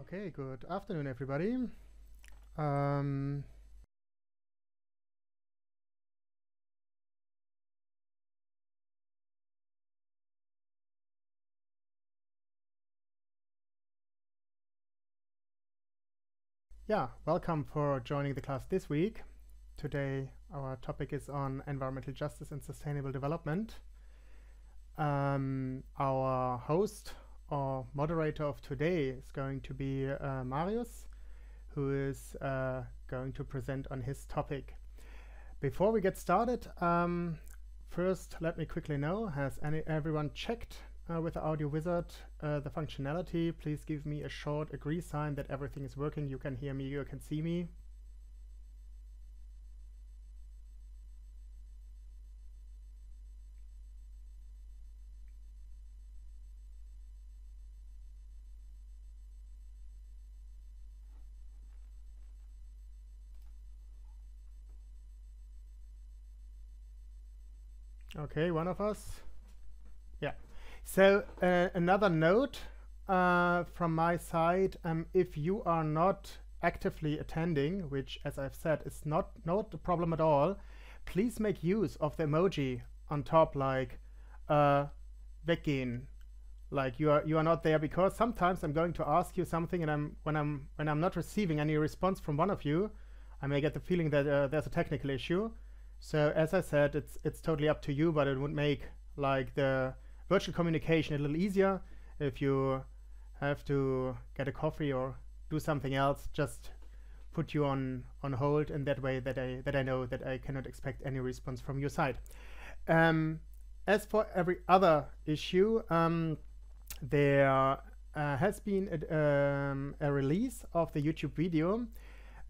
Okay, good afternoon, everybody. Um, yeah, welcome for joining the class this week. Today, our topic is on environmental justice and sustainable development. Our host or moderator of today is going to be Marius, who is going to present on his topic. Before we get started, first let me quickly know, has everyone checked with the audio wizard the functionality? Please give me a short agree sign that everything is working. You can hear me, you can see me. Okay, one of us. Yeah. So another note from my side, if you are not actively attending, which as I've said is not a problem at all, please make use of the emoji on top, like weggehen, like you are not there, because sometimes I'm going to ask you something and when I'm not receiving any response from one of you, I may get the feeling that there's a technical issue. So as I said, it's totally up to you, but it would make like the virtual communication a little easier. If you have to get a coffee or do something else, just put you on hold, and that way that I know that I cannot expect any response from your side. As for every other issue, there has been a release of the YouTube video.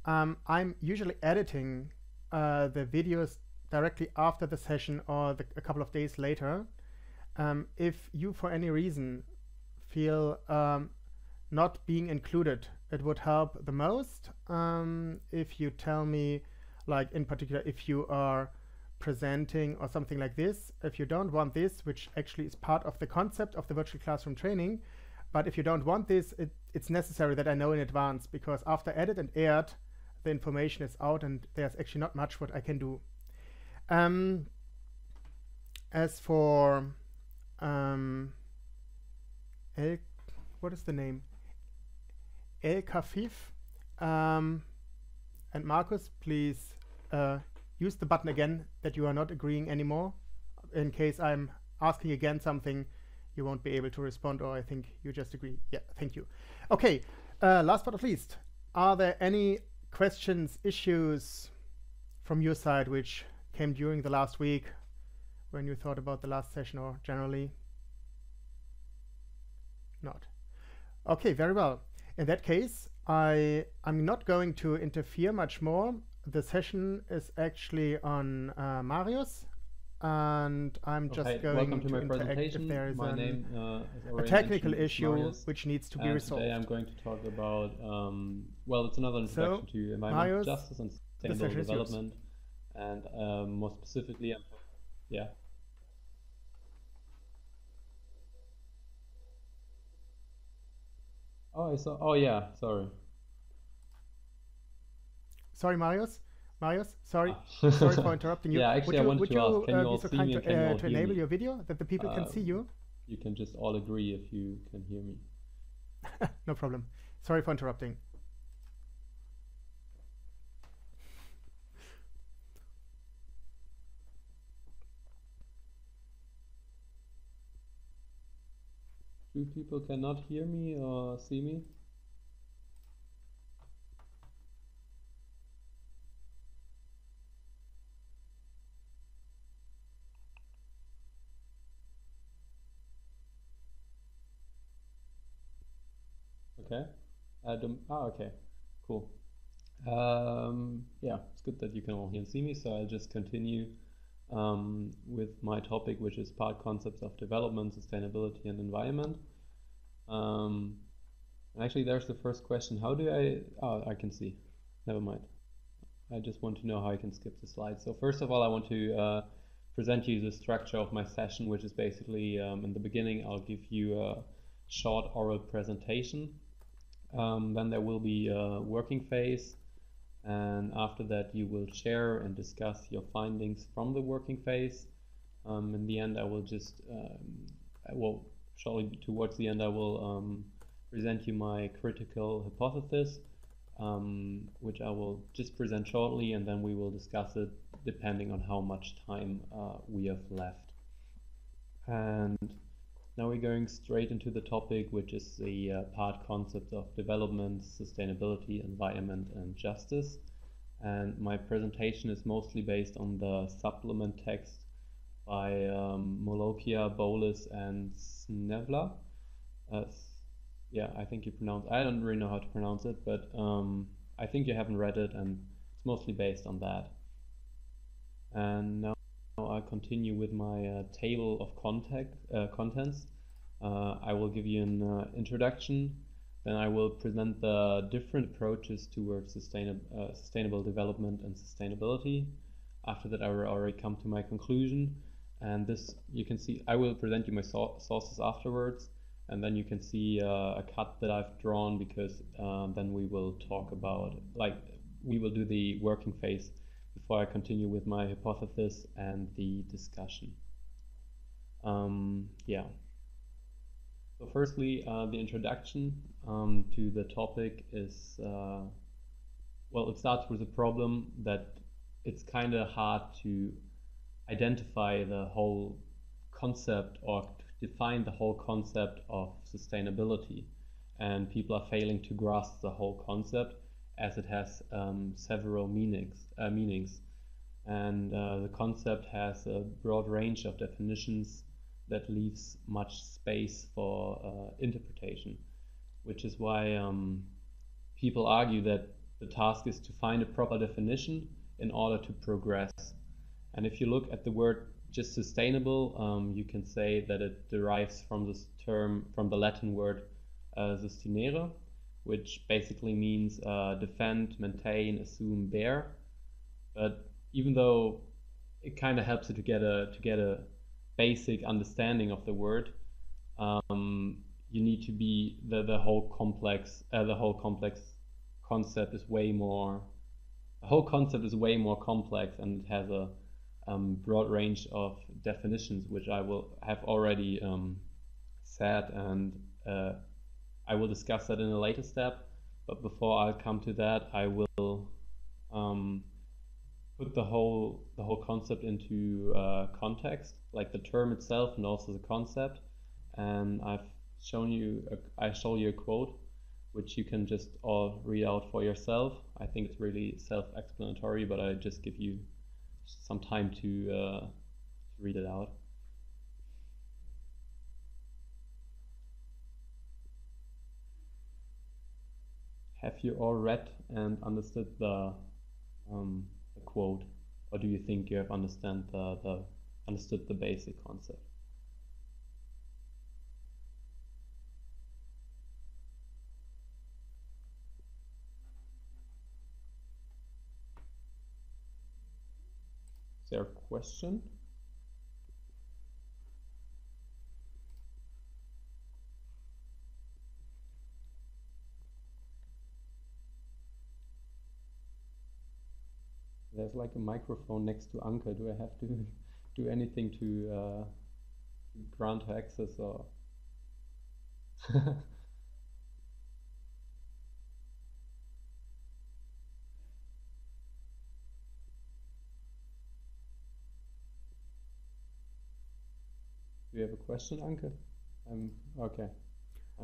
I'm usually editing the videos directly after the session or a couple of days later. If you for any reason feel not being included, it would help the most if you tell me, like in particular, if you are presenting or something like this. If you don't want this, which actually is part of the concept of the virtual classroom training, but if you don't want this, it's necessary that I know in advance, because after edit and aired, the information is out and there's actually not much what I can do. As for what is the name? El Kafif and Markus, please use the button again that you are not agreeing anymore. In case I'm asking again something, you won't be able to respond, or I think you just agree. Yeah, thank you. Okay, last but not least, are there any questions, issues from your side which came during the last week when you thought about the last session, or generally? Not. Okay, very well. In that case, I'm not going to interfere much more. The session is actually on Marius, and I'm just going to interact if there is a technical issue which needs to be resolved. Today I'm going to talk about, well, it's another introduction to environmental justice and sustainable development, and more specifically, yeah. Oh, I saw. Oh, yeah. Sorry. Sorry, Marius. Sorry. Sorry for interrupting you. Yeah, actually, I wanted to ask, can you all be so see kind me and can you all to hear enable me? your video that the people can see you? You can just all agree if you can hear me. No problem. Sorry for interrupting. Two people cannot hear me or see me? Okay. Okay, cool. Yeah, it's good that you can all hear and see me, so I'll just continue with my topic, which is part concepts of development, sustainability, and environment. And actually, there's the first question. How do I can see. Never mind. I just want to know how I can skip the slides. So first of all, I want to present you the structure of my session, which is basically in the beginning, I'll give you a short oral presentation. Then there will be a working phase, and after that you will share and discuss your findings from the working phase. In the end, I will just, shortly towards the end, I will present you my critical hypothesis, which I will just present shortly, and then we will discuss it depending on how much time we have left. And now we're going straight into the topic, which is the part concept of development, sustainability, environment, and justice. And my presentation is mostly based on the supplement text by Molokia, Bolis, and Snevla. Yeah, I think you pronounce. I don't really know how to pronounce it, but I think you haven't read it, and it's mostly based on that. And now I'll continue with my table of contents. I will give you an introduction. Then I will present the different approaches towards sustainable development and sustainability. After that, I will already come to my conclusion. And this, you can see, I will present you my sources afterwards. And then you can see a cut that I've drawn, because then we will talk about, we will do the working phase before I continue with my hypothesis and the discussion. Yeah. So firstly, the introduction to the topic is, well, it starts with a problem that it's kind of hard to identify the whole concept or define the whole concept of sustainability, and people are failing to grasp the whole concept as it has several meanings, and the concept has a broad range of definitions that leaves much space for interpretation, which is why people argue that the task is to find a proper definition in order to progress. And if you look at the word just sustainable, you can say that it derives from this term, from the Latin word sustinere, which basically means defend, maintain, assume, bear. But even though it kind of helps you to get a basic understanding of the word, you need to be the whole complex concept is way more. The whole concept is way more complex, and it has a broad range of definitions, which I will have already said, and I will discuss that in a later step. But before I come to that, I will put the whole concept into context, like the term itself and also the concept. And I show you a quote, which you can just all read out for yourself. I think it's really self-explanatory, but I just give you some time to read it out. Have you all read and understood the quote, or do you think you have understood the basic concept? Is there a question? There's like a microphone next to Anke. Do I have to do anything to grant her access, or? Do you have a question, Anke? Okay.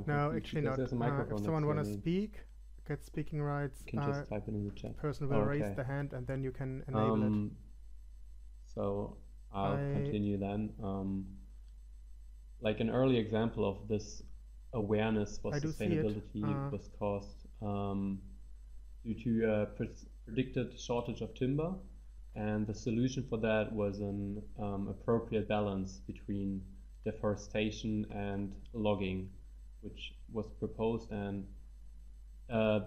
No, actually not. There's a microphone if someone want to speak, get speaking rights, you can just type it in the chat. Person will raise the hand, and then you can enable it. So I'll continue then. Like an early example of this awareness for sustainability was caused due to a predicted shortage of timber, and the solution for that was an appropriate balance between deforestation and logging, which was proposed, and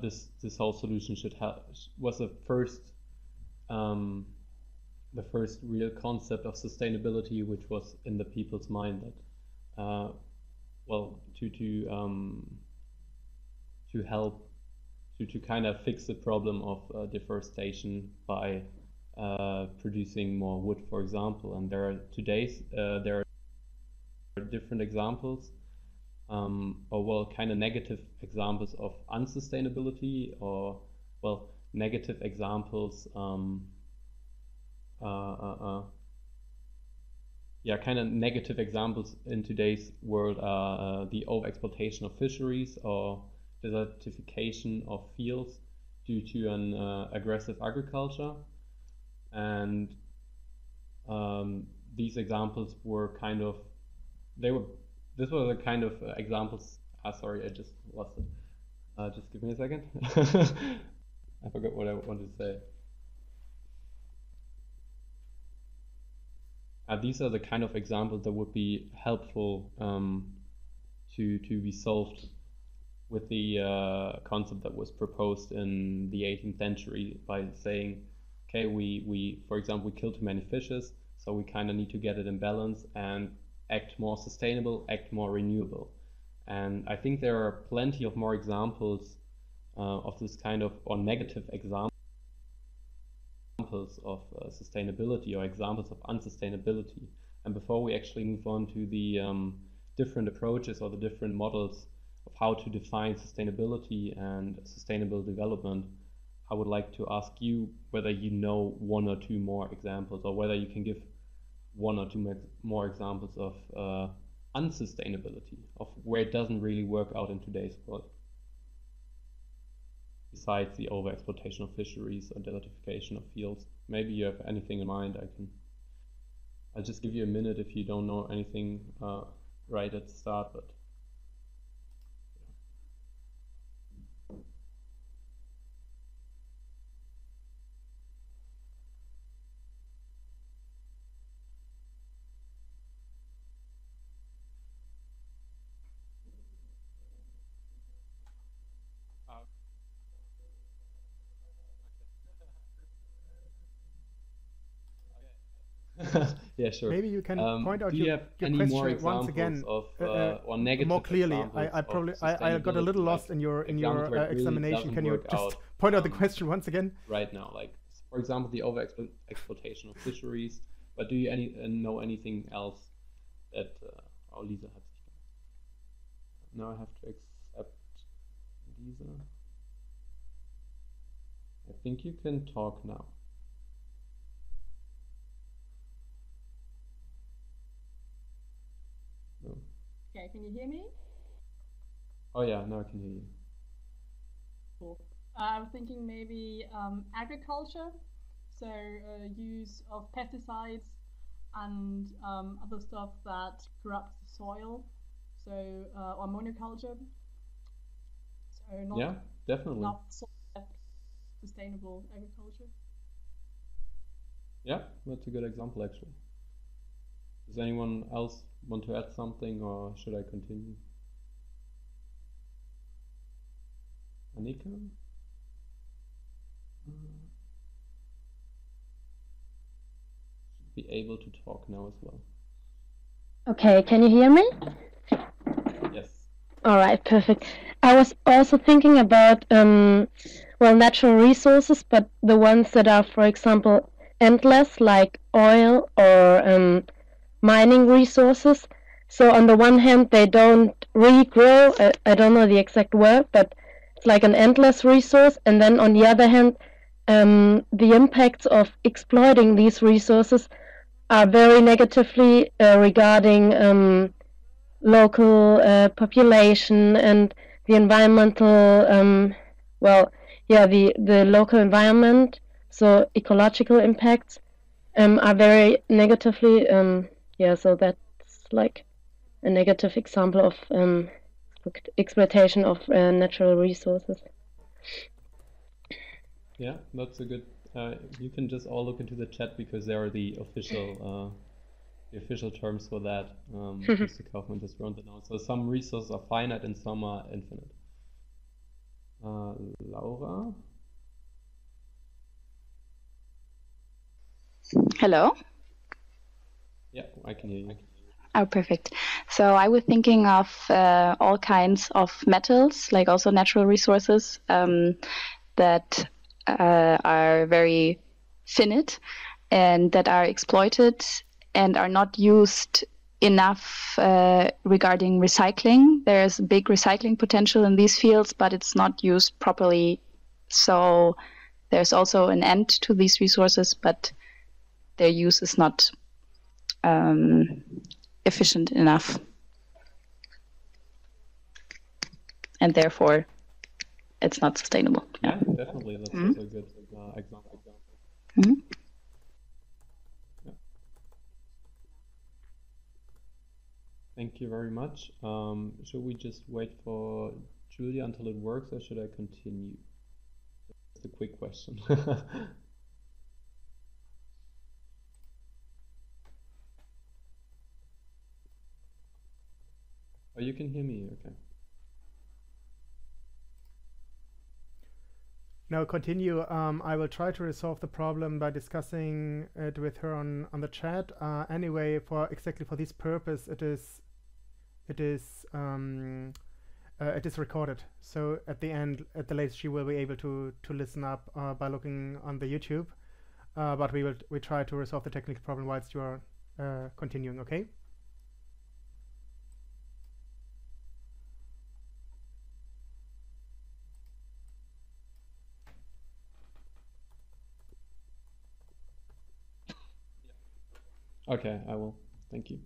this whole solution was the first real concept of sustainability, which was in the people's mind, that well, to to help to kind of fix the problem of deforestation by producing more wood, for example. And there are different examples, or well, kind of negative examples of unsustainability, or well, negative examples. Yeah, kind of negative examples in today's world are the overexploitation of fisheries or desertification of fields due to an aggressive agriculture. And these examples were kind of, these were the kind of examples, sorry, I just lost it. Just give me a second. I forgot what I wanted to say. These are the kind of examples that would be helpful to be solved with the concept that was proposed in the 18th century by saying, okay, we for example, we kill too many fishes, so we kind of need to get it in balance and act more sustainable, act more renewable. And I think there are plenty of more examples of this kind of, or negative examples of sustainability or examples of unsustainability. And before we actually move on to the different approaches or the different models of how to define sustainability and sustainable development, I would like to ask you whether you know one or two more examples, or whether you can give one or two more examples of unsustainability, of where it doesn't really work out in today's world, besides the overexploitation of fisheries or desertification of fields. Maybe you have anything in mind. I'll just give you a minute if you don't know anything right at the start, but yeah, sure. Maybe you can point out do you your, have your any question more examples once again of or negative more clearly. examples I probably I got a little sustainability, lost in your examples where it really examination. doesn't Can you work just out, point out the question once again? right now, like for example the overexploitation of fisheries? But do you know anything else that oh, Lisa hat sich da. Now I have to accept Lisa. I think you can talk now. No. Okay, can you hear me? Oh yeah, now I can hear you. Cool. I was thinking maybe agriculture, so use of pesticides and other stuff that corrupts the soil, so or monoculture. So not, Yeah, definitely. not sustainable agriculture. Yeah, that's a good example actually. Does anyone else want to add something, or should I continue? Annika? Should be able to talk now as well. Okay, can you hear me? Yes. All right, perfect. I was also thinking about, well, natural resources, but the ones that are, for example, endless, like oil or mining resources. So on the one hand, they don't regrow. I don't know the exact word, but it's like an endless resource. And then on the other hand, the impacts of exploiting these resources are very negatively regarding local population and the environmental, well, yeah, the local environment. So ecological impacts are very negatively, yeah, so that's like a negative example of exploitation of natural resources. Yeah, that's a good. You can just all look into the chat because there are the official terms for that. Mr. Kaufmann just wrote it down. So some resources are finite and some are infinite. Laura? Hello? Yeah, I can hear you. Oh, perfect. So I was thinking of all kinds of metals, like also natural resources that are very finite and that are exploited and are not used enough regarding recycling. There's big recycling potential in these fields, but it's not used properly. So there's also an end to these resources, but their use is not efficient enough. And therefore, it's not sustainable. Yeah, definitely. That's also a good example. Yeah. Thank you very much. Should we just wait for Julia until it works, or should I continue? Just a quick question. Oh, you can hear me, okay. No, continue. I will try to resolve the problem by discussing it with her on the chat. Anyway, for exactly for this purpose, it is recorded. So at the end, at the latest, she will be able to listen up by looking on the YouTube. But we try to resolve the technical problem whilst you are continuing. Okay. Okay, I will. Thank you.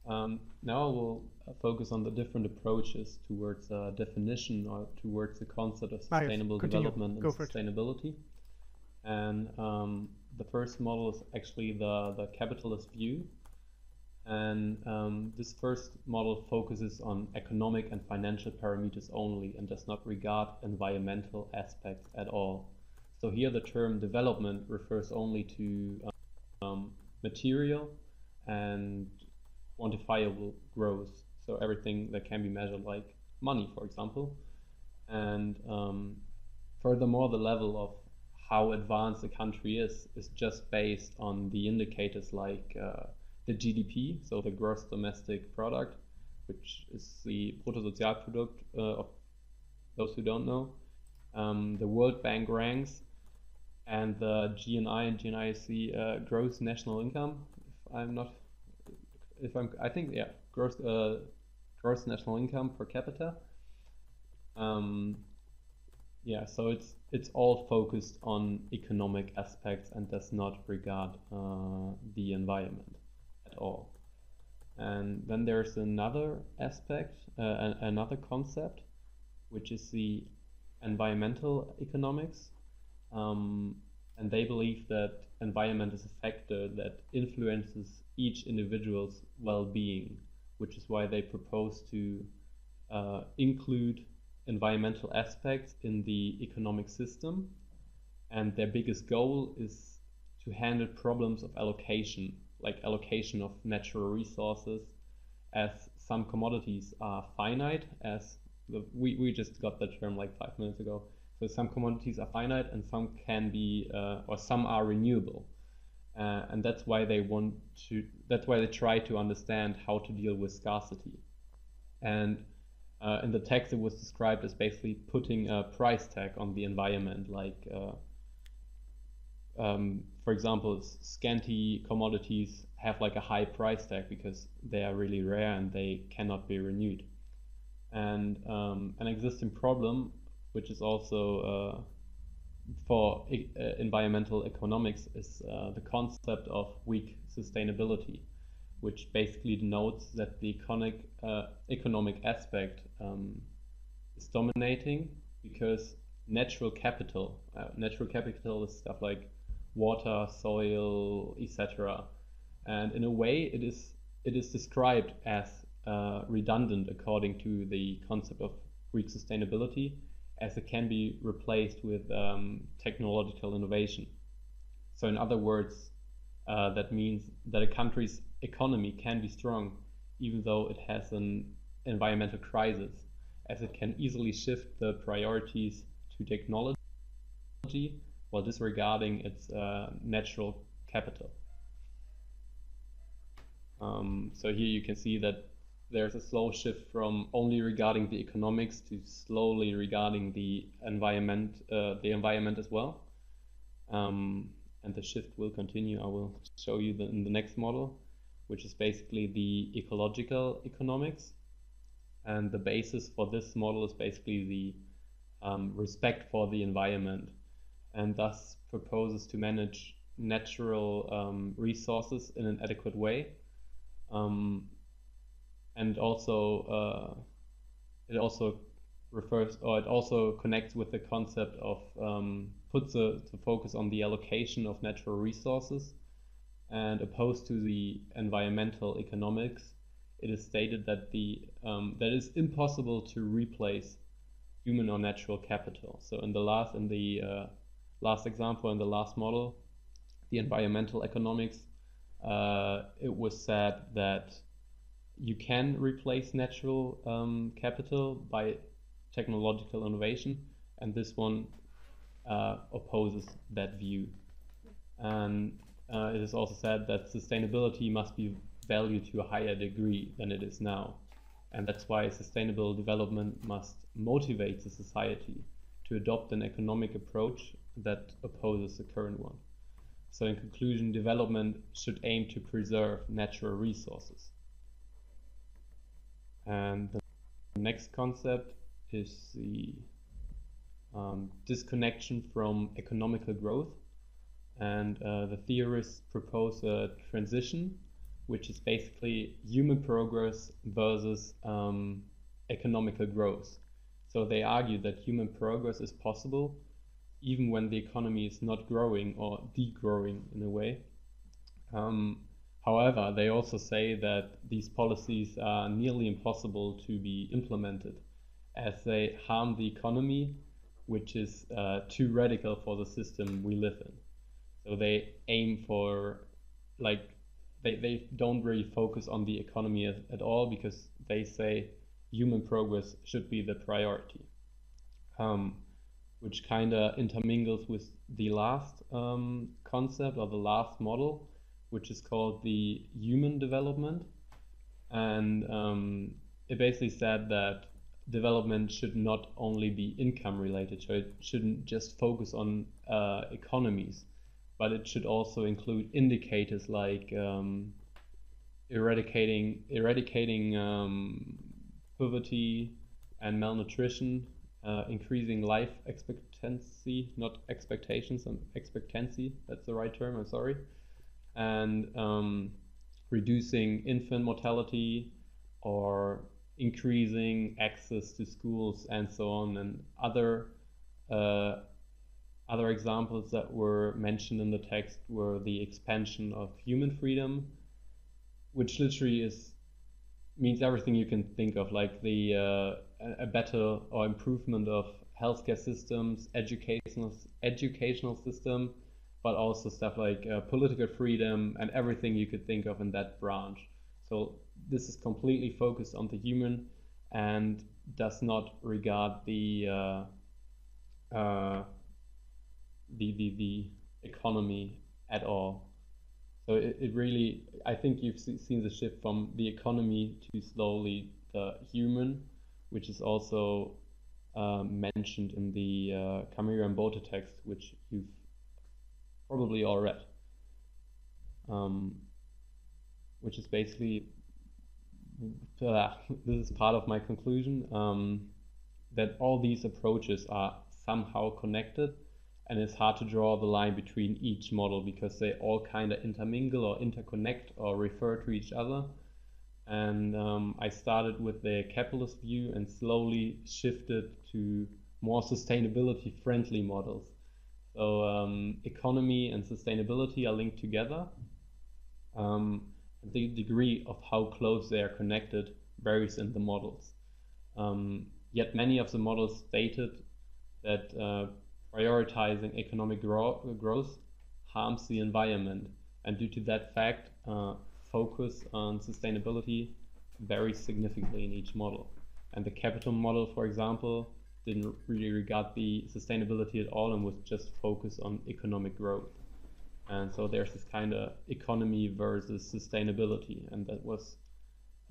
Now I will focus on the different approaches towards definition or towards the concept of sustainable development and sustainability. And the first model is actually the capitalist view. And this first model focuses on economic and financial parameters only and does not regard environmental aspects at all. So here the term development refers only to material and quantifiable growth, so everything that can be measured, like money, for example. And furthermore, the level of how advanced a country is just based on the indicators like the GDP, so the gross domestic product, which is the Bruttosozialprodukt of those who don't know. The World Bank ranks, and the GNI, and GNI is the gross national income. I think gross national income per capita. Yeah, so it's all focused on economic aspects and does not regard the environment at all. And then there's another aspect, another concept, which is the environmental economics. And they believe that environment is a factor that influences each individual's well-being, which is why they propose to include environmental aspects in the economic system. And their biggest goal is to handle problems of allocation, like allocation of natural resources, as some commodities are finite, as we just got the term like 5 minutes ago. So some commodities are finite and some can be, or some are renewable. And that's why they try to understand how to deal with scarcity. And in the text it was described as basically putting a price tag on the environment, like for example, scanty commodities have like a high price tag because they are really rare and they cannot be renewed. And an existing problem, which is also for environmental economics, is the concept of weak sustainability, which basically denotes that the economic aspect is dominating because natural capital is stuff like water, soil, etc. And in a way, it is described as redundant according to the concept of weak sustainability, as it can be replaced with technological innovation. So in other words, that means that a country's economy can be strong even though it has an environmental crisis, as it can easily shift the priorities to technology while disregarding its natural capital. So here you can see that there's a slow shift from only regarding the economics to slowly regarding the environment as well. And the shift will continue. I will show you in the next model, which is basically the ecological economics. And the basis for this model is basically the respect for the environment, and thus proposes to manage natural resources in an adequate way. And also it also refers, or it also connects with the concept of puts the focus on the allocation of natural resources, and opposed to the environmental economics, it is stated that that it is impossible to replace human or natural capital. So in the last example, in the last model, the environmental economics, it was said that you can replace natural capital by technological innovation, and this one opposes that view. And it is also said that sustainability must be valued to a higher degree than it is now, and that's why sustainable development must motivate the society to adopt an economic approach that opposes the current one. So in conclusion, development should aim to preserve natural resources. And the next concept is the disconnection from economical growth. And the theorists propose a transition, which is basically human progress versus economical growth. So they argue that human progress is possible even when the economy is not growing or degrowing in a way. However, they also say that these policies are nearly impossible to be implemented, as they harm the economy, which is too radical for the system we live in. So they aim for, like, they don't really focus on the economy at all, because they say human progress should be the priority, which kind of intermingles with the last concept, or the last model, which is called the human development. And it basically said that development should not only be income related, so it shouldn't just focus on economies, but it should also include indicators like eradicating poverty and malnutrition, increasing life expectancy, not expectations, expectancy, that's the right term, I'm sorry, and reducing infant mortality, or increasing access to schools, and so on. And other examples that were mentioned in the text were the expansion of human freedom, which literally means everything you can think of, like a better or improvement of healthcare systems, educational system, but also stuff like political freedom and everything you could think of in that branch. So this is completely focused on the human and does not regard the economy at all. So it really, I think you've seen the shift from the economy to slowly the human, which is also mentioned in the Camille and Bote text, which you've probably all read, which is basically, this is part of my conclusion, that all these approaches are somehow connected, and it's hard to draw the line between each model because they all kind of intermingle or interconnect or refer to each other. And I started with the capitalist view and slowly shifted to more sustainability friendly models. So economy and sustainability are linked together. The degree of how close they are connected varies in the models. Yet many of the models stated that prioritizing economic growth harms the environment, and due to that fact, focus on sustainability varies significantly in each model. And the capital model, for example, didn't really regard the sustainability at all and was just focused on economic growth. And so there's this kind of economy versus sustainability, and that was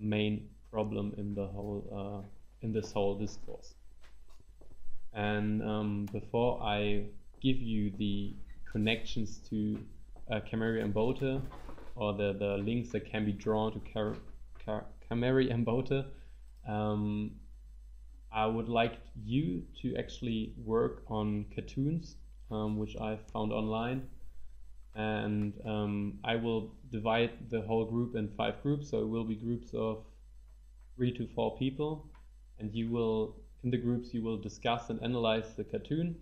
a main problem in the whole in this whole discourse. And before I give you the connections to Cameri and Bote, or the links that can be drawn to Cameri and Bote, I would like you to actually work on cartoons, which I found online. And I will divide the whole group in 5 groups, so it will be groups of 3 to 4 people, and you will, in the groups, you will discuss and analyze the cartoon.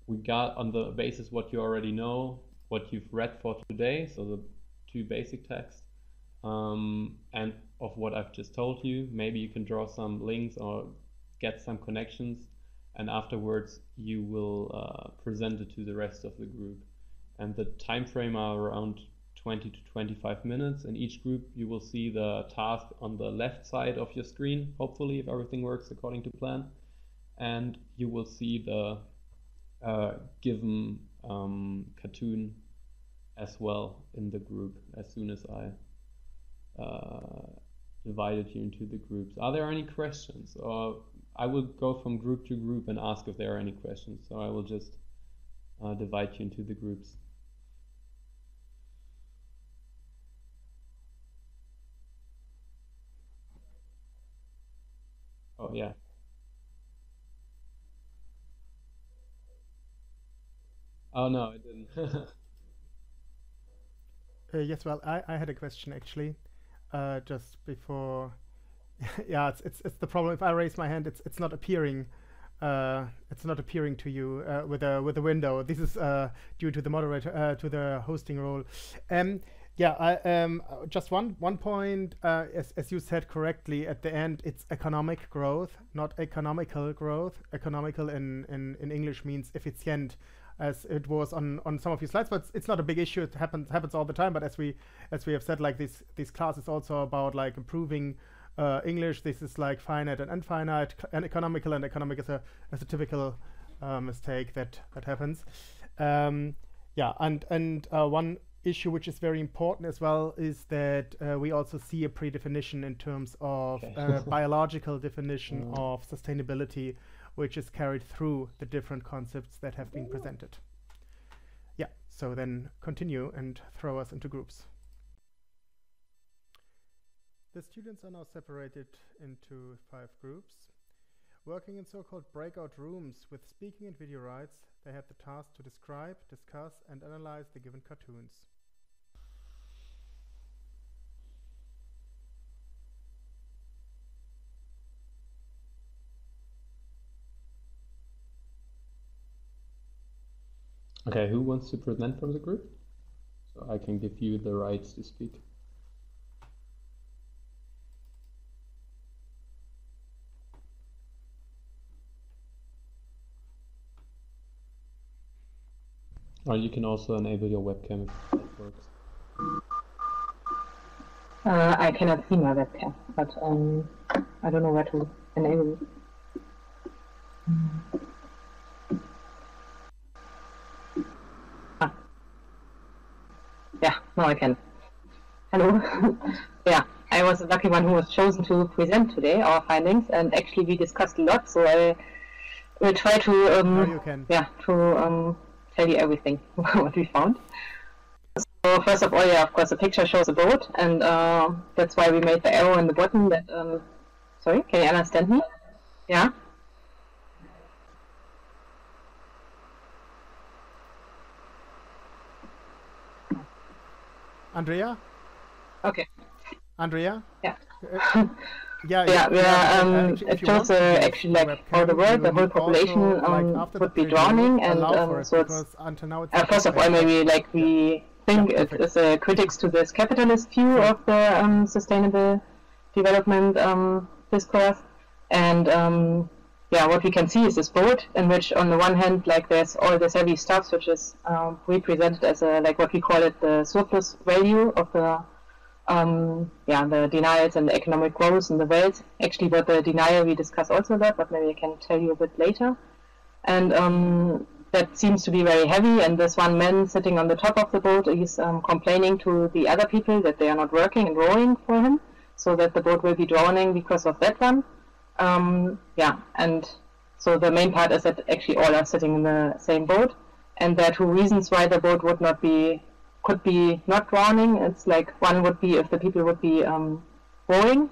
We got on the basis what you already know, what you've read for today, so the 2 basic texts, and of what I've just told you. Maybe you can draw some links or get some connections, and afterwards you will present it to the rest of the group. And the time frame are around 20 to 25 minutes. In each group you will see the task on the left side of your screen, hopefully, if everything works according to plan. And you will see the given cartoon as well in the group as soon as I divided you into the groups. Are there any questions? Or I will go from group to group and ask if there are any questions. So I will just divide you into the groups. Oh yeah. Oh no, I didn't. Yes, well, I had a question actually, just before. Yeah, it's the problem. If I raise my hand, it's not appearing. It's not appearing to you with a window. This is due to the moderator, to the hosting role. Yeah, just one point. As you said correctly at the end, it's economic growth, not economical growth. Economical in English means efficient, as it was on some of your slides, but it's not a big issue. It happens all the time. But as we have said, like this class is also about like improving English. This is like finite and infinite, and economical is a typical mistake that happens. Yeah, and one issue which is very important as well is that we also see a predefinition in terms of biological definition of sustainability, which is carried through the different concepts that have been presented. Yeah, so then continue and throw us into groups. The students are now separated into 5 groups. Working in so-called breakout rooms with speaking and video rights, they had the task to describe, discuss, and analyze the given cartoons. Okay, who wants to present from the group? So I can give you the rights to speak. Or you can also enable your webcam if that works. I cannot see my webcam, but I don't know where to enable it. Yeah, now I can. Hello. Yeah, I was the lucky one who was chosen to present today our findings, and actually we discussed a lot, so I will try to tell you everything what we found. So first of all, yeah, of course, the picture shows a boat, and that's why we made the arrow in the bottom. That sorry, can you understand me? Yeah. Andrea? Okay. Andrea? Yeah. It shows actually like how the world, the whole population would be drowning, and so it's first of all maybe like we think it is a critics to this capitalist view of the sustainable development discourse, and what we can see is this boat in which on the one hand like there's all this heavy stuff which is represented as a like what we call it the surplus value of the denials and the economic growth in the world. Actually, what the denial we discuss also a lot, but maybe I can tell you a bit later. And that seems to be very heavy, and this one man sitting on the top of the boat is complaining to the other people that they are not working and rowing for him, so that the boat will be drowning because of that one. Yeah, and so the main part is that actually all are sitting in the same boat, and there are two reasons why the boat could be not drowning. It's like one would be if the people would be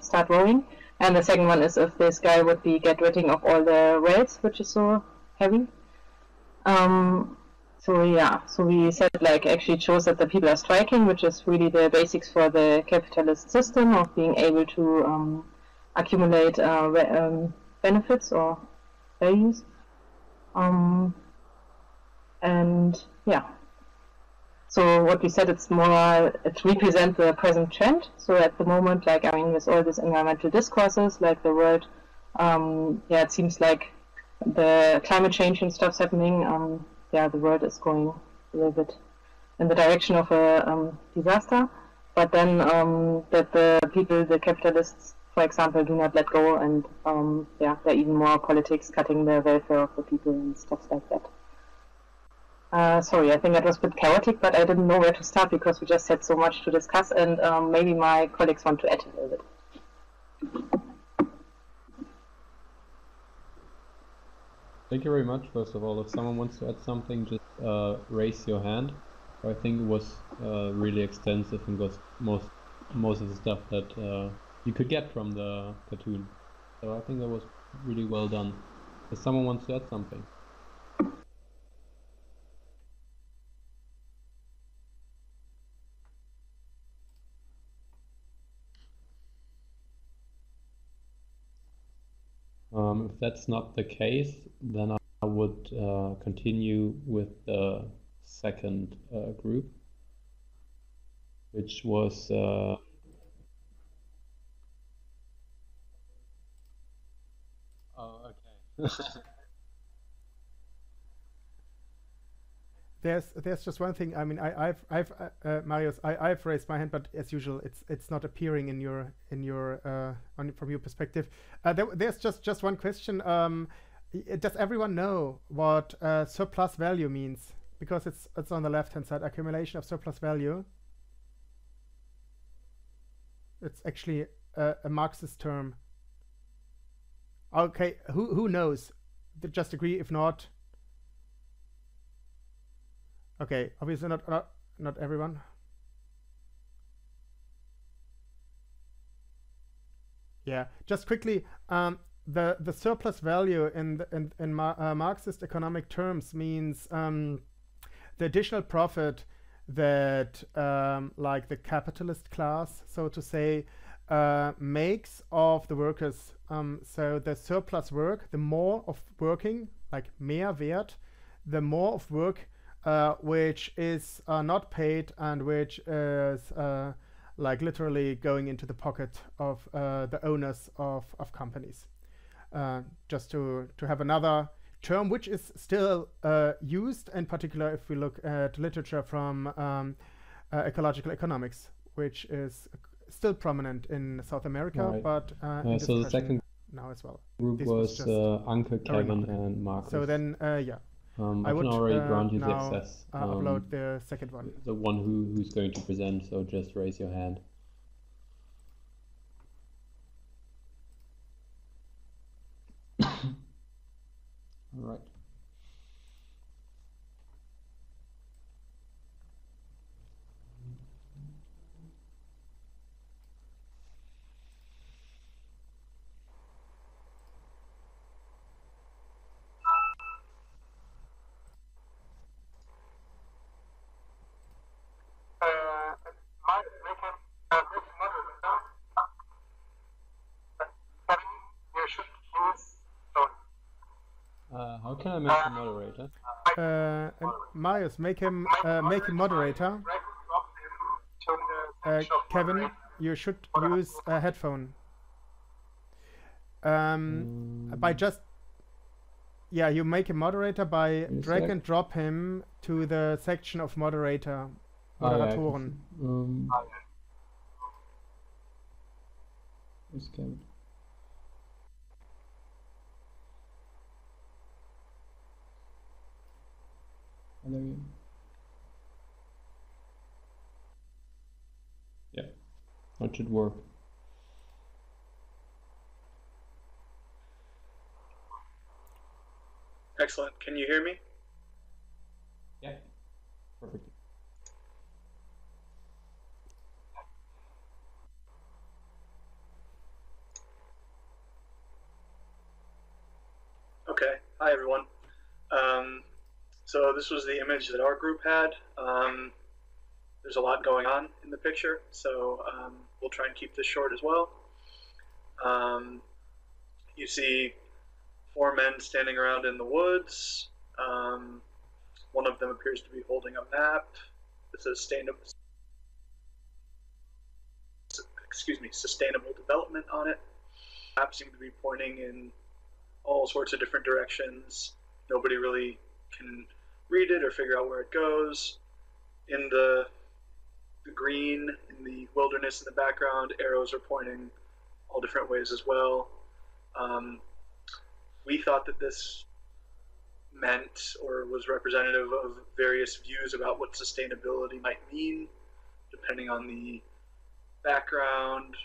start rowing, and the second one is if this guy would be get rid of all the rails, which is so heavy. So yeah, so we said like actually it shows that the people are striking, which is really the basics for the capitalist system of being able to accumulate benefits or values. And yeah, so what we said, it represents the present trend. So at the moment, like, I mean, with all these environmental discourses, like the world, yeah, it seems like the climate change and stuff's happening. Yeah, the world is going a little bit in the direction of a disaster. But then that the people, the capitalists, for example, do not let go, and yeah, there are even more politics cutting the welfare of the people and stuff like that. Sorry, I think that was a bit chaotic, but I didn't know where to start because we just had so much to discuss, and maybe my colleagues want to add a little bit. Thank you very much, first of all. If someone wants to add something, just raise your hand. I think it was really extensive and was most of the stuff that you could get from the cartoon. So I think that was really well done. If someone wants to add something. If that's not the case, then I would continue with the second group, which was oh, okay. There's just one thing. I mean, I've Marius, I've raised my hand, but as usual, it's not appearing in your from your perspective. There's just one question. Does everyone know what surplus value means? Because it's on the left-hand side, accumulation of surplus value. It's actually a Marxist term. Okay, who knows? Just agree. If not. Okay, obviously not everyone. Yeah, just quickly, the surplus value in Marxist economic terms means the additional profit that like the capitalist class, so to say, makes of the workers. So the surplus work, the more of working, like Mehrwert, the more of work which is not paid and which is like literally going into the pocket of the owners of companies. Just to have another term which is still used, in particular if we look at literature from ecological economics, which is still prominent in South America, right. But in so the second now as well. Group was Anke, Kevin, and Marcus. So then, yeah. I would already grant you the access. Upload the second one. The one who's going to present, so just raise your hand. All right. How can I make a moderator? Marius, make him moderator. Kevin, you should use a headphone. By just you make him moderator by drag and drop him to the section of moderatoren. Where's Kevin? Valerie? Yeah, that should work. Excellent. Can you hear me? Yeah, perfect. Okay. Hi, everyone. So this was the image that our group had. There's a lot going on in the picture, so we'll try and keep this short as well. You see 4 men standing around in the woods. One of them appears to be holding a map. It says sustainable development on it. Maps seem to be pointing in all sorts of different directions. Nobody really can read it or figure out where it goes. In the green, in the wilderness in the background, arrows are pointing all different ways as well. We thought that this meant or was representative of various views about what sustainability might mean, depending on the background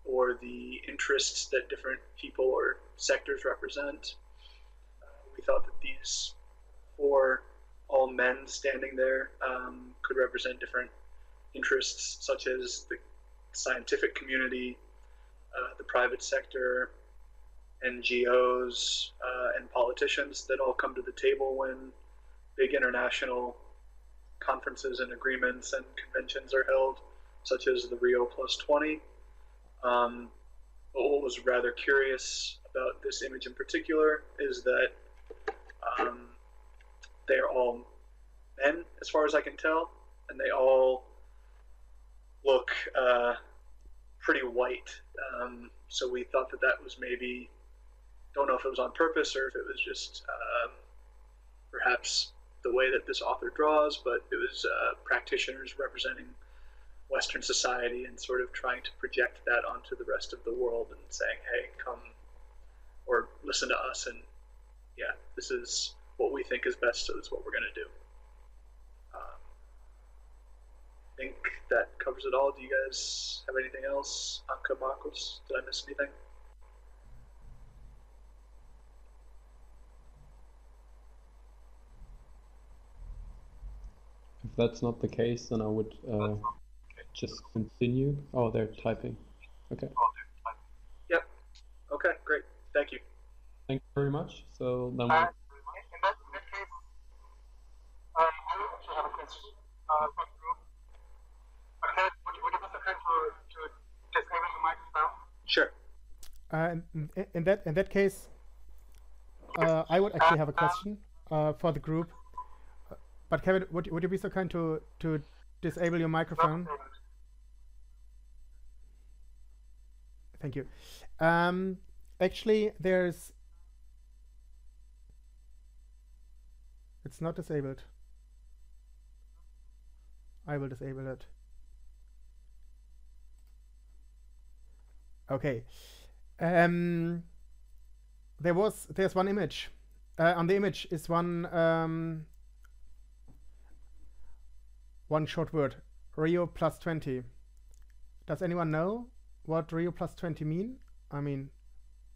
or the interests that different people or sectors represent. We thought that these 4 all men standing there could represent different interests, such as the scientific community, the private sector, NGOs, and politicians that all come to the table when big international conferences and agreements and conventions are held, such as the Rio +20. But what was rather curious about this image in particular is that they are all men, as far as I can tell, and they all look pretty white. So we thought that that was maybe, don't know if it was on purpose or if it was just perhaps the way that this author draws, but it was practitioners representing Western society and sort of trying to project that onto the rest of the world and saying, hey, come or listen to us, and yeah, this is what we think is best, so that's what we're going to do. I think that covers it all. Do you guys have anything else? Anka, Marcos, did I miss anything? If that's not the case, then I would just continue. Oh, they're typing. Okay. Yep. Okay, great. Thank you. Thank you very much. So then In that case, I would actually have a question for the group. Okay, would you be so kind to disable the microphone? Sure. In that case, I would actually have a question for the group. But Kevin, would you be so kind to disable your microphone? Thank you. Actually, it's not disabled. I will disable it. Okay. There's one image. On the image is one short word, Rio +20. Does anyone know what Rio +20 mean? I mean,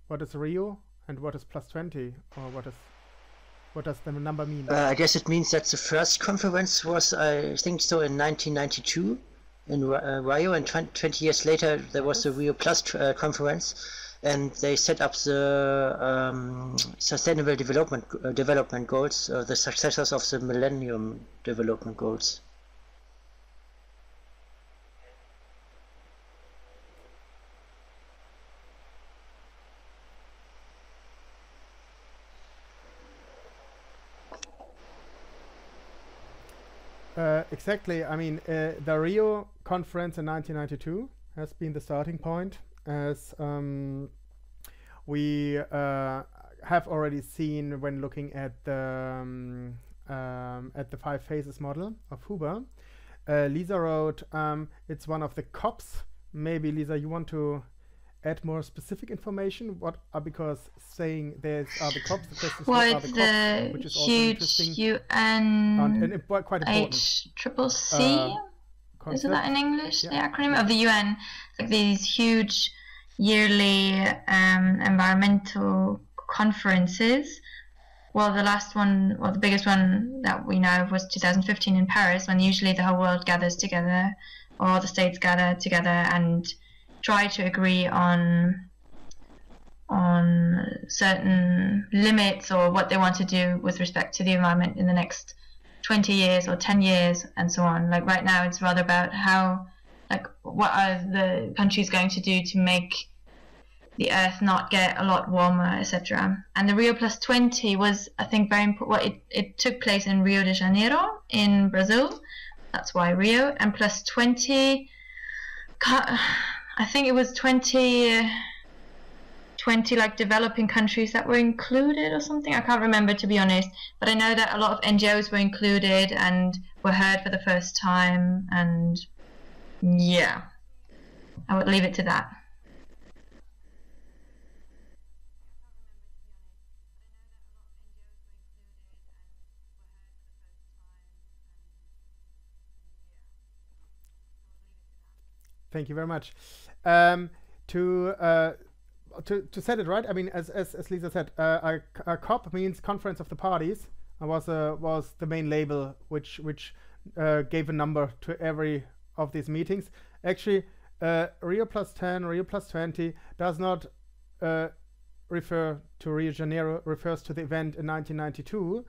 what is Rio and what is +20, or what does the number mean? I guess it means that the first conference was, I think so, in 1992 in Rio, and 20 years later there was the Rio Plus conference, and they set up the Sustainable Development Goals, the successors of the Millennium Development Goals. Exactly. I mean, the Rio conference in 1992 has been the starting point, as we have already seen when looking at the 5 phases model of Huber. Lisa wrote, it's one of the COPs. Maybe, Lisa, you want to add more specific information? What are, because saying there's are the COPs, the question is well, what are it's the the COPs, which is also interesting. UN Quite important. HCCC, isn't that in English? Yeah. The acronym of the UN. It's like these huge yearly environmental conferences. Well, the last one, well, the biggest one that we know of was 2015 in Paris, when usually the whole world gathers together, or all the states gather together and try to agree on certain limits or what they want to do with respect to the environment in the next 20 years or 10 years and so on. Like right now, it's rather about how, like, what are the countries going to do to make the earth not get a lot warmer, etc. And the Rio Plus 20 was, I think, very important. Well, it took place in Rio de Janeiro in Brazil. That's why Rio. And Plus 20, I think it was 20 like developing countries that were included or something. I can't remember, to be honest, but I know that a lot of NGOs were included and were heard for the first time, and yeah, I would leave it to that. Thank you very much. To set it right, I mean, as Lisa said, a COP means Conference of the Parties. Was the main label which gave a number to every of these meetings. Actually, Rio Plus 10, Rio Plus 20 does not refer to Rio de Janeiro, refers to the event in 1992.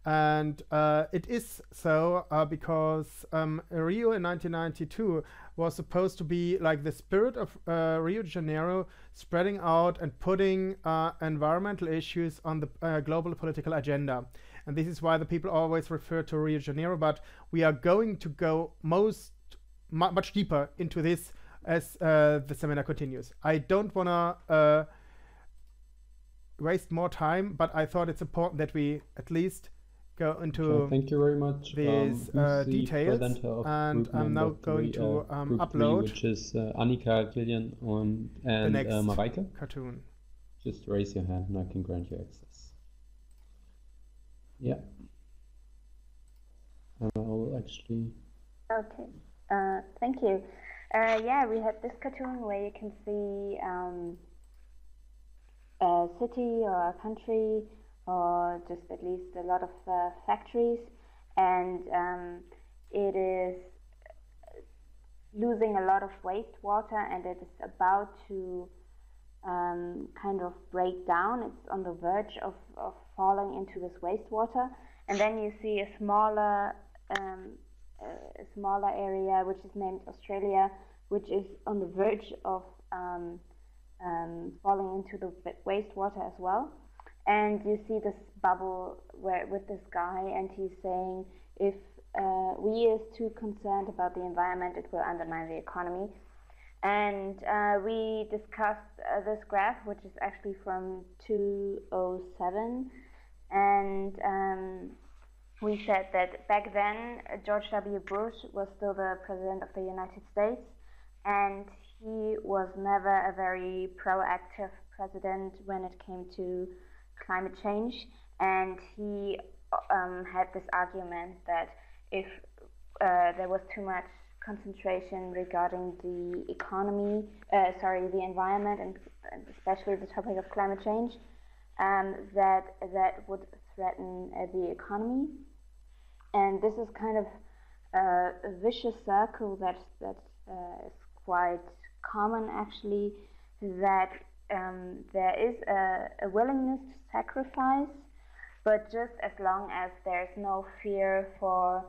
And it is so because Rio in 1992 was supposed to be like the spirit of Rio de Janeiro, spreading out and putting environmental issues on the global political agenda. And this is why the people always refer to Rio de Janeiro, but we are going to go much deeper into this as the seminar continues. I don't want to waste more time, but I thought it's important that we at least go into thank you very much. These details, and I'm now going to upload, which is Annika, Gillian, and the next Mareike. cartoon. Just raise your hand and I can grant you access. Yeah. And I will actually. Okay. Thank you. Yeah, we had this cartoon where you can see a city or a country, or just at least a lot of factories, and it is losing a lot of wastewater, and it is about to kind of break down. It's on the verge of falling into this wastewater, and then you see a smaller area which is named Australia, which is on the verge of falling into the wastewater as well. And you see this bubble with this guy, and he's saying, if we is too concerned about the environment, it will undermine the economy. And we discussed this graph, which is actually from 2007, and we said that back then George W. Bush was still the president of the United States, and he was never a very proactive president when it came to climate change, and he had this argument that if there was too much concentration regarding the economy, the environment, and especially the topic of climate change, that would threaten the economy. And this is kind of a vicious circle that is quite common, actually, that there is a willingness to sacrifice, but just as long as there's no fear for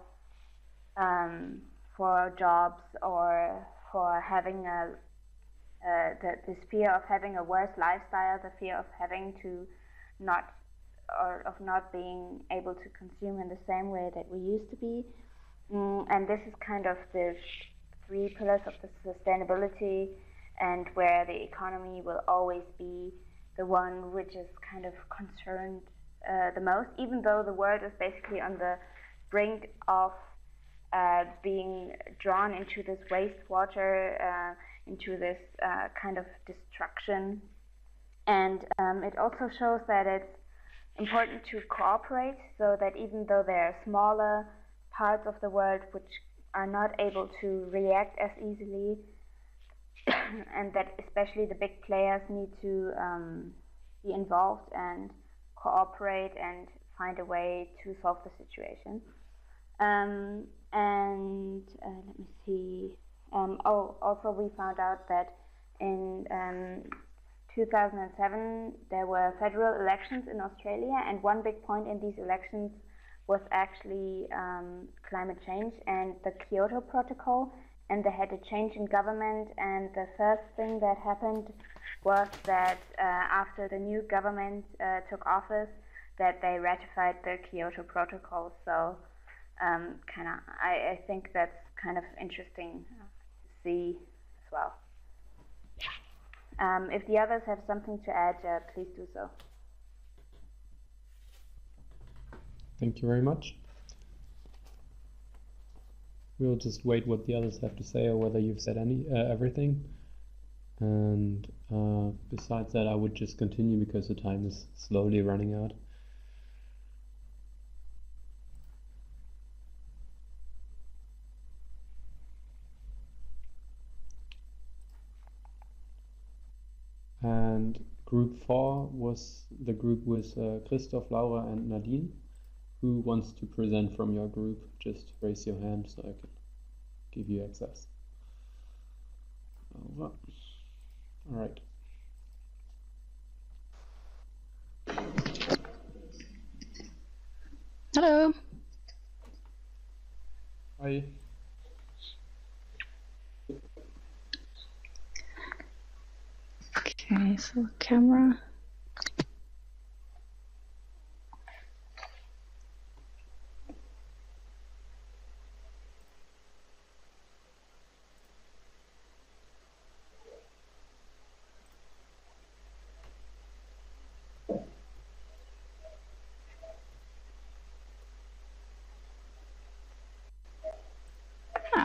jobs or for having this fear of having a worse lifestyle, the fear of having to not being able to consume in the same way that we used to be. And this is kind of the three pillars of the sustainability, and where the economy will always be the one which is kind of concerned the most, even though the world is basically on the brink of being drawn into this wastewater. into this kind of destruction. And it also shows that it's important to cooperate, so that even though there are smaller parts of the world which are not able to react as easily, and that especially the big players need to be involved and cooperate and find a way to solve the situation. And let me see. Also we found out that in 2007 there were federal elections in Australia, and one big point in these elections was actually climate change and the Kyoto Protocol, and they had a change in government, and the first thing that happened was that after the new government took office, that they ratified the Kyoto Protocol. So I think that's kind of interesting to see as well. If the others have something to add, please do so. Thank you very much. We'll just wait what the others have to say, or whether you've said everything. And besides that, I would just continue because the time is slowly running out. And group 4 was the group with Christoph, Laura and Nadine. Who wants to present from your group? Just raise your hand so I can give you access. All right. Hello. Hi. Okay, so camera.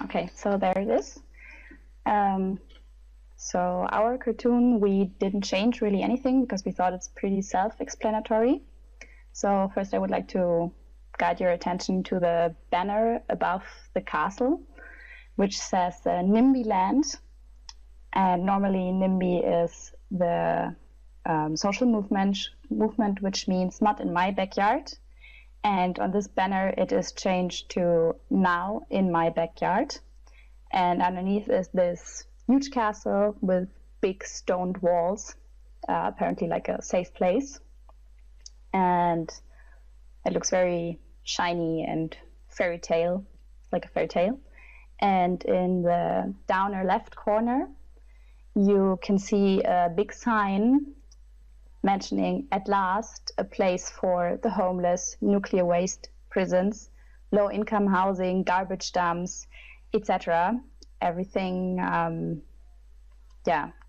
Okay, so there it is. So our cartoon, we didn't change really anything because we thought it's pretty self-explanatory. So first I would like to guide your attention to the banner above the castle, which says NIMBY Land. And normally NIMBY is the social movement, which means not in my backyard. And on this banner, it is changed to now in my backyard. And underneath is this huge castle with big stoned walls, apparently like a safe place. And it looks very shiny and fairy tale, like a fairy tale. And in the downer left corner, you can see a big sign mentioning at last a place for the homeless, nuclear waste, prisons, low-income housing, garbage dumps, etc. Everything,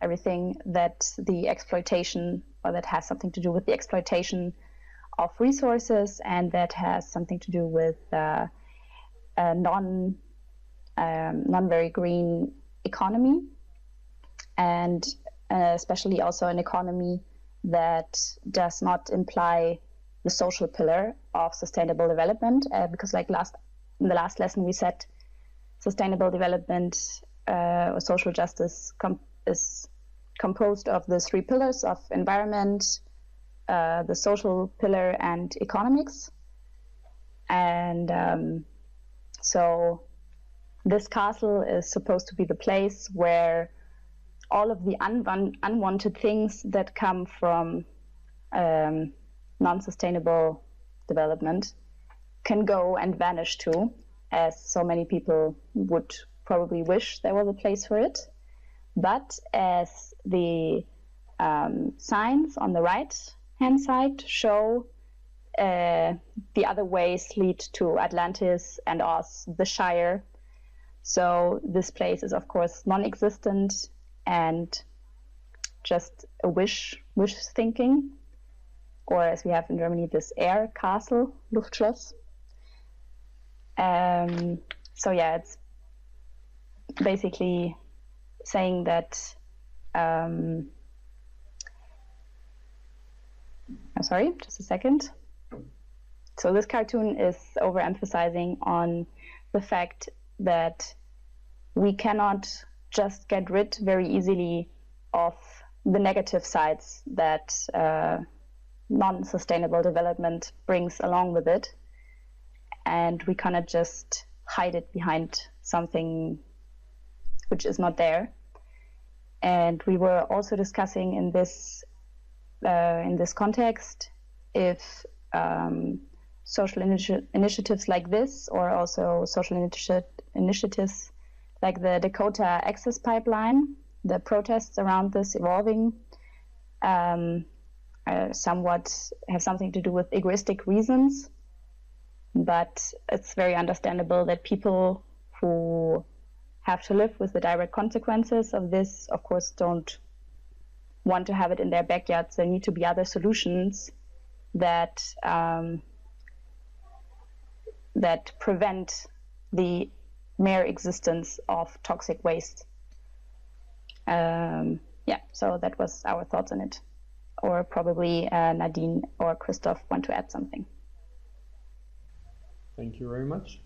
everything that the exploitation, or that has something to do with the exploitation of resources, and that has something to do with a non very green economy, and especially also an economy that does not imply the social pillar of sustainable development, because like in the last lesson we said sustainable development or social justice is composed of the 3 pillars of environment, the social pillar, and economics. And so this castle is supposed to be the place where all of the unwanted things that come from non-sustainable development can go and vanish too, as so many people would probably wish there was a place for it. But as the signs on the right-hand side show, the other ways lead to Atlantis and Oz, the Shire. So this place is of course non-existent and just a wish thinking, or as we have in Germany, this air castle, Luftschloss. So yeah, it's basically saying that, I'm sorry, just a second. So this cartoon is overemphasizing on the fact that we cannot just get rid very easily of the negative sides that non-sustainable development brings along with it. And we cannot just hide it behind something which is not there. And we were also discussing in this context if social initiatives like this, or also social initiatives like the Dakota Access Pipeline, the protests around this evolving, somewhat have something to do with egoistic reasons. But it's very understandable that people who have to live with the direct consequences of this, of course, don't want to have it in their backyards. There need to be other solutions that that prevent the mere existence of toxic waste. Yeah, so that was our thoughts on it. Or probably Nadine or Christoph want to add something. Thank you very much.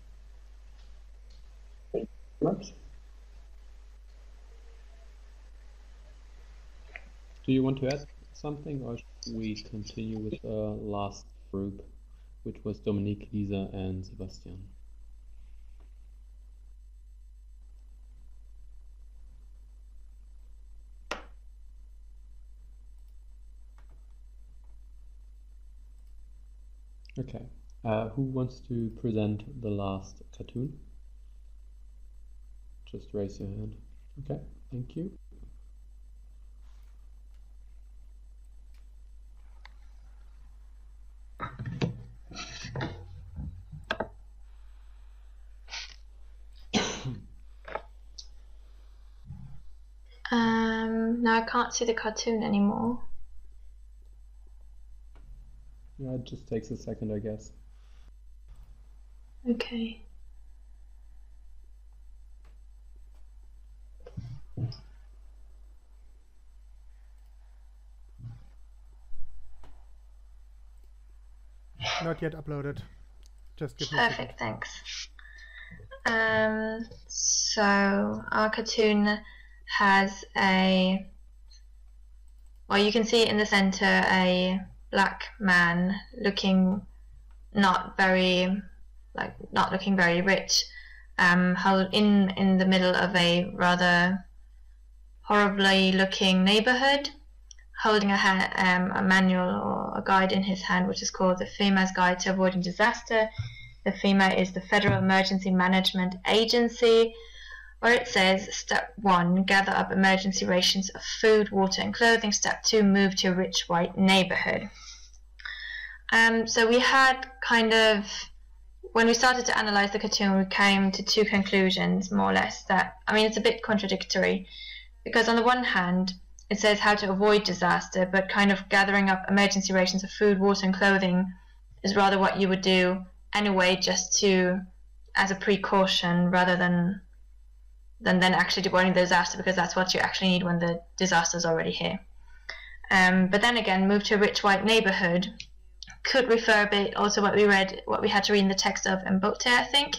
Do you want to add something, or should we continue with the last group, which was Dominique, Lisa, and Sebastian? Okay. Who wants to present the last cartoon? Just raise your hand. Okay, thank you. No, I can't see the cartoon anymore. Yeah, it just takes a second, I guess. Okay. Not yet uploaded. Just give me Perfect, thanks. So our cartoon has a, well, you can see in the center a black man looking not looking very rich, held in the middle of a rather horribly looking neighborhood, holding a manual or a guide in his hand, which is called the FEMA's Guide to Avoiding Disaster. The FEMA is the Federal Emergency Management Agency, where it says, Step 1, gather up emergency rations of food, water and clothing. Step 2, move to a rich white neighborhood. So we had kind of, when we started to analyze the cartoon, we came to two conclusions, more or less, that, I mean, it's a bit contradictory, because on the one hand, it says how to avoid disaster, but kind of gathering up emergency rations of food, water and clothing is rather what you would do anyway, just to, as a precaution, rather than then actually avoiding the disaster, because that's what you actually need when the disaster is already here. But then again, move to a rich white neighborhood could refer a bit also what we had to read in the text of Mbote, I think,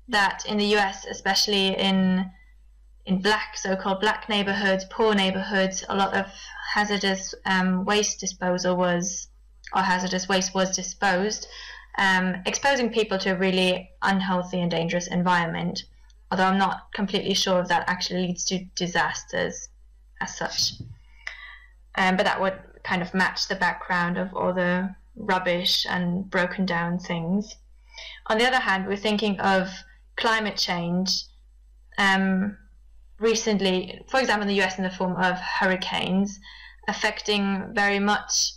that in the US, especially in black, so-called black neighborhoods, poor neighborhoods, a lot of hazardous waste disposal was, or hazardous waste was disposed, exposing people to a really unhealthy and dangerous environment, although I'm not completely sure if that actually leads to disasters as such. But that would kind of match the background of all the rubbish and broken down things. On the other hand, we're thinking of climate change recently, for example, in the US in the form of hurricanes, affecting very much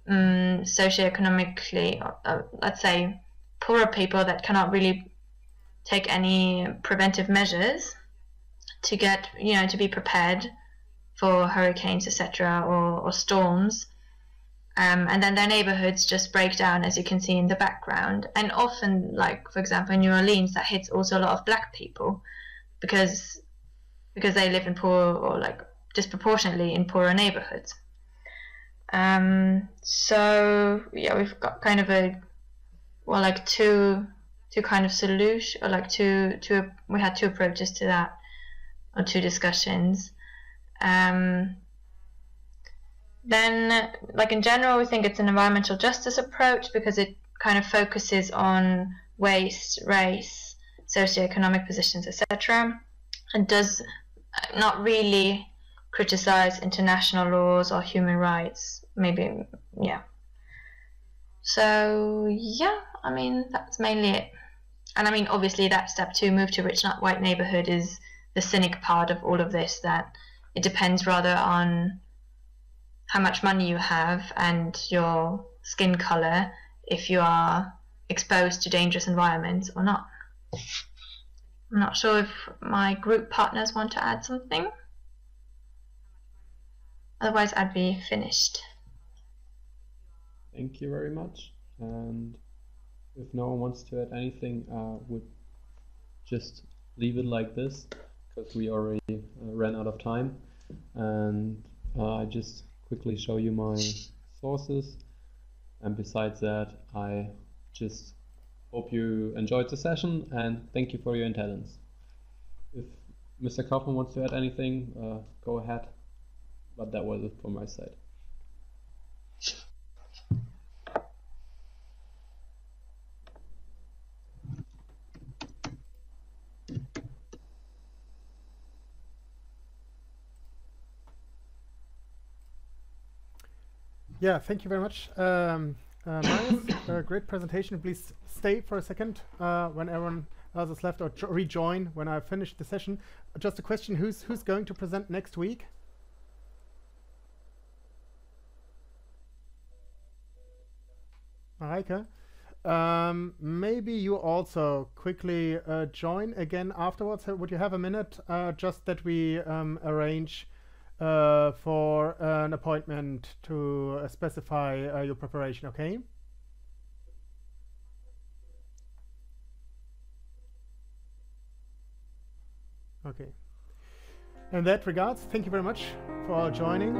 socioeconomically, let's say, poorer people that cannot really take any preventive measures to get, to be prepared for hurricanes, etc., or storms. And then their neighborhoods just break down, as you can see in the background. And often, like, for example, in New Orleans, that hits also a lot of black people, because because they live in poor, or like disproportionately in poorer neighborhoods. So yeah, we've got kind of two kind of solution, or like we had two approaches to that, or two discussions. Then, like in general, we think it's an environmental justice approach because it kind of focuses on waste, race, socioeconomic positions, etc., and does not really criticize international laws or human rights. Maybe, yeah. So yeah, I mean, that's mainly it. And I mean, obviously that step 2, move to rich not white neighborhood, is the cynic part of all of this, that it depends rather on how much money you have and your skin color if you are exposed to dangerous environments or not. I'm not sure if my group partners want to add something. Otherwise, I'd be finished. Thank you very much. And if no one wants to add anything, would just leave it like this, because we already ran out of time. And I just quickly show you my sources. And besides that, I just hope you enjoyed the session and thank you for your attendance. If Mr. Kaufman wants to add anything, go ahead. But that was it from my side. Yeah, thank you very much, Marius. Great presentation. Please stay for a second when everyone else is left, or rejoin when I finish the session. Just a question: who's going to present next week? Mareike. Maybe you also quickly join again afterwards. Would you have a minute? Just that we arrange for an appointment to specify your preparation, okay? Okay. In that regards, thank you very much for joining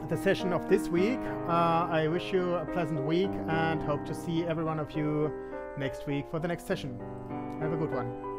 the session of this week. I wish you a pleasant week and hope to see every one of you next week for the next session. Have a good one.